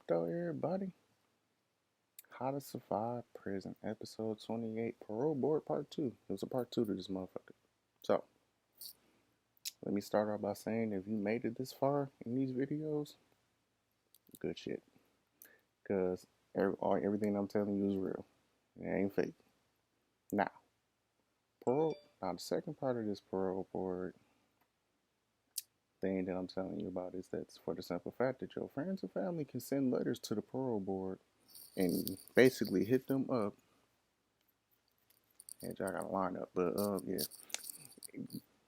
though, everybody? How to Survive Prison, episode 28, Parole Board Part 2. It was a part 2 to this motherfucker. So, let me start off by saying if you made it this far in these videos, good shit. Because everything I'm telling you is real. It ain't fake. Now, the second part of this Parole Board thing that I'm telling you about is that's for the simple fact that your friends and family can send letters to the Parole Board and basically hit them up. And y'all got to line up, but yeah,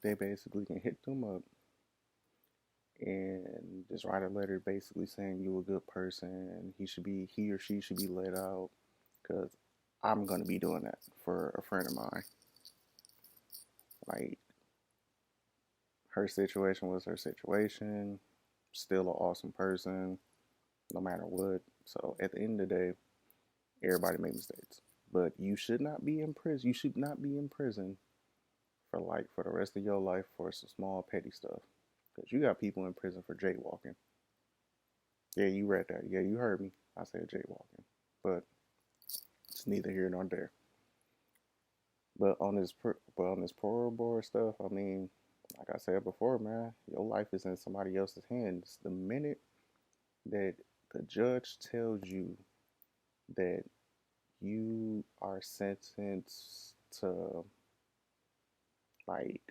they basically can hit them up and just write a letter basically saying you a good person. He or she should be let out, because I'm gonna be doing that for a friend of mine. Like, her situation was her situation. Still an awesome person, no matter what. So at the end of the day, everybody makes mistakes, but you should not be in prison. You should not be in prison for the rest of your life for some small petty stuff. Because you got people in prison for jaywalking. Yeah, you read that. Yeah, you heard me. I said jaywalking. But it's neither here nor there. But on this parole board stuff, I mean, like I said before, man, your life is in somebody else's hands. The minute that the judge tells you that you are sentenced to, like,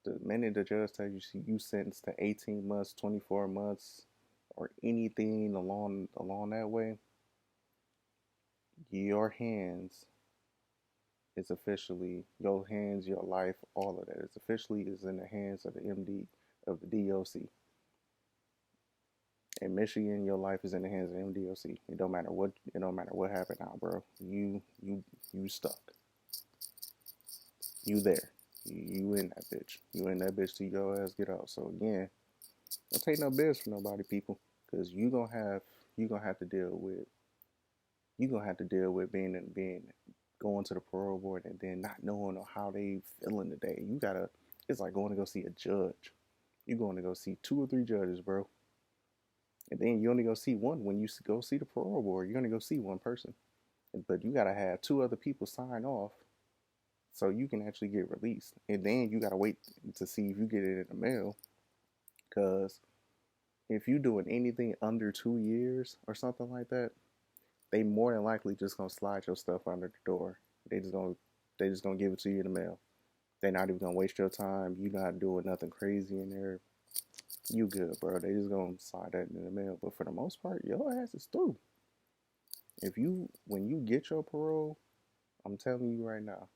the minute the judge tells you sentenced to 18 months, 24 months, or anything along that way, your hands your life, all of that is officially is in the hands of the MD of the DOC. In Michigan, your life is in the hands of the MDOC. It don't matter what happened now, bro. You stuck. You there. You in that bitch. You in that bitch till your ass get out. So again, don't take no bills from nobody, people, because you gonna have to deal with being going to the parole board and then not knowing how they feeling today. It's like going to go see a judge. You're going to go see 2 or 3 judges, bro. And then you only go see one when you go see the parole board. You're going to go see one person. But you got to have 2 other people sign off so you can actually get released. And then you got to wait to see if you get it in the mail. Because if you're doing anything under 2 years or something like that, they more than likely just gonna slide your stuff under the door. They just gonna give it to you in the mail. They're not even gonna waste your time. You not doing nothing crazy in there. You good, bro. They just gonna slide that in the mail. But for the most part, your ass is through. When you get your parole, I'm telling you right now,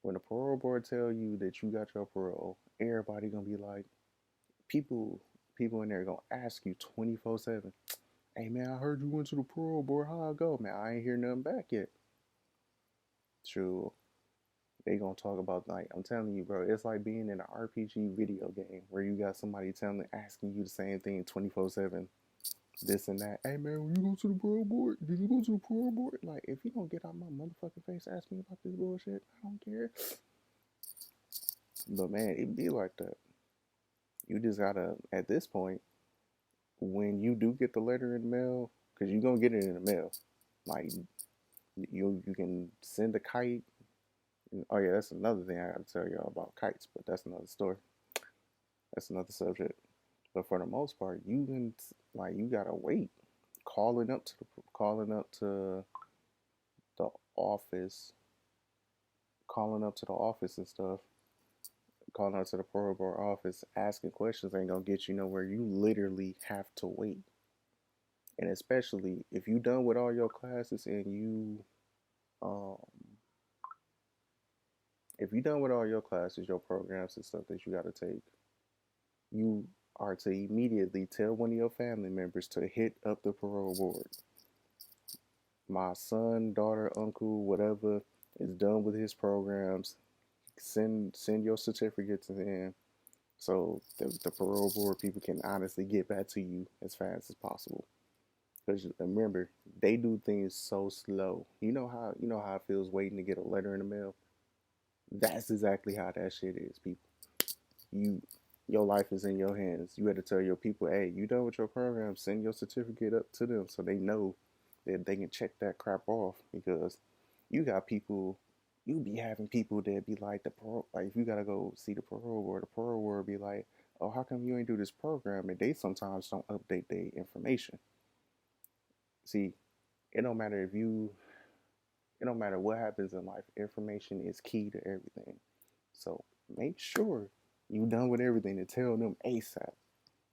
when the parole board tell you that you got your parole, everybody gonna be like, people in there gonna ask you 24/7. Hey man, I heard you went to the parole board. How I go, man? I ain't hear nothing back yet. True. They gonna talk about, like, I'm telling you, bro. It's like being in an RPG video game where you got somebody asking you the same thing 24/7, this and that. Hey man, when you go to the parole board, did you go to the parole board? Like, if you don't get out my motherfucking face, ask me about this bullshit. I don't care. But man, it be like that. You just gotta, at this point, when you do get the letter in the mail, because you're gonna get it in the mail, like, you can send a kite. Oh yeah, that's another thing I gotta tell y'all about kites, but that's another story. That's another subject. But for the most part, you gotta wait, calling up to the office, calling up to the office and stuff, calling up to the parole board office, asking questions ain't gonna get you nowhere. You literally have to wait. And especially if you done with all your classes and um if you done with all your classes, your programs and stuff that you got to take, you are to immediately tell one of your family members to hit up the parole board. My son, daughter, uncle, whatever is done with his programs, send your certificates in so the parole board people can honestly get back to you as fast as possible. Because remember, they do things so slow. You know how it feels waiting to get a letter in the mail. That's exactly how that shit is, people. You Your life is in your hands. You had to tell your people, hey, you done with your program, send your certificate up to them so they know that they can check that crap off. Because you got people, you be having people that be like, the parole, like if you gotta go see the parole board be like, oh, how come you ain't do this program? And they sometimes don't update their information. See, it don't matter if you, it don't matter what happens in life. Information is key to everything. So make sure you done with everything and tell them ASAP.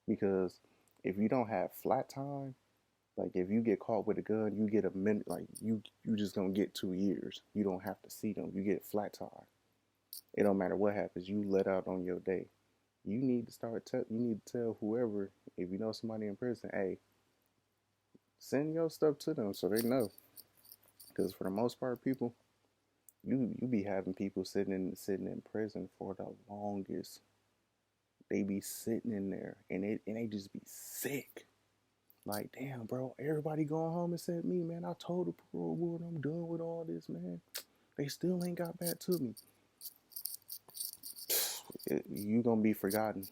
Because if you don't have flat time, like if you get caught with a gun, you get a minute. Like you just gonna get 2 years. You don't have to see them. You get flat time. It don't matter what happens. You let out on your day. You need to start. You need to tell whoever, if you know somebody in prison, hey, send your stuff to them so they know. Because for the most part, people, you be having people sitting in prison for the longest. They be sitting in there and they just be sick. Like, damn, bro, everybody going home except me, man. I told the parole board I'm done with all this, man. They still ain't got back to me. You gonna be forgotten.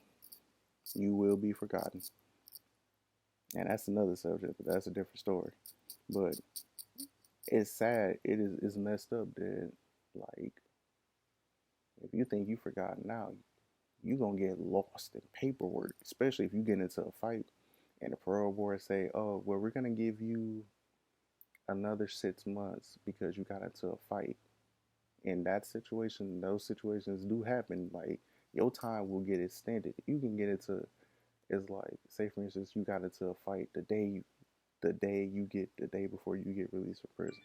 You will be forgotten. And that's another subject, but that's a different story. But it's sad. It's messed up that, like, if you think you forgotten now, you gonna get lost in paperwork, especially if you get into a fight and the parole board say, oh, well, we're gonna give you another 6 months because you got into a fight. In that situation, those situations do happen. Like, your time will get extended. You can get into, it's like, say for instance, you got into a fight the day before you get released from prison.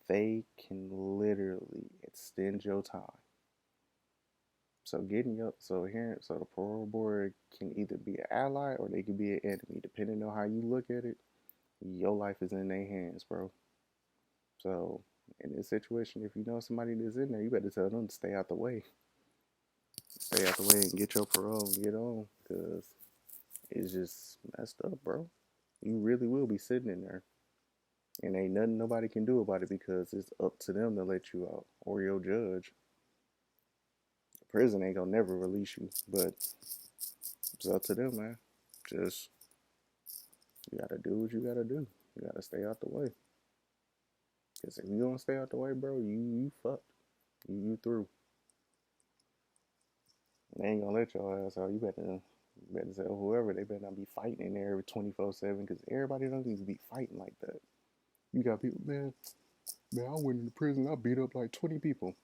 They can literally extend your time. So the parole board can either be an ally or they can be an enemy, depending on how you look at it. Your life is in their hands, bro. So in this situation, if you know somebody that's in there, you better tell them to stay out the way. Stay out the way and get your parole and get on, because it's just messed up, bro. You really will be sitting in there, and ain't nothing nobody can do about it because it's up to them to let you out or your judge. The prison ain't gonna never release you, but it's up to them, man. Just you gotta do what you gotta do. You gotta stay out the way. Cause if you don't stay out the way, bro, you fucked. You through. They ain't gonna let your ass out. You better tell whoever they better not be fighting in there 24/7. Cause everybody don't need to be fighting like that. You got people, man. I went into prison. I beat up like 20 people.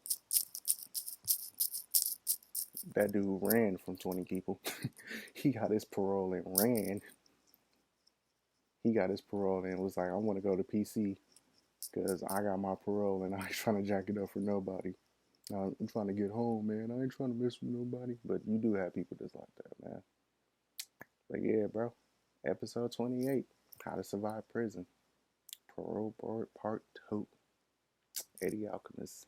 That dude ran from 20 people. He got his parole and ran. He got his parole and was like, I want to go to PC because I got my parole and I ain't trying to jack it up for nobody. I'm trying to get home, man. I ain't trying to mess with nobody. But you do have people that's like that, man. But yeah, bro. Episode 28, How to Survive Prison. Parole Board Part 2. Eddie Alchemist.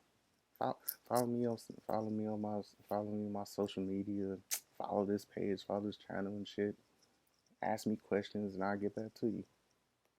Follow me on my social media. Follow this page, follow this channel and shit. Ask me questions and I'll get back to you.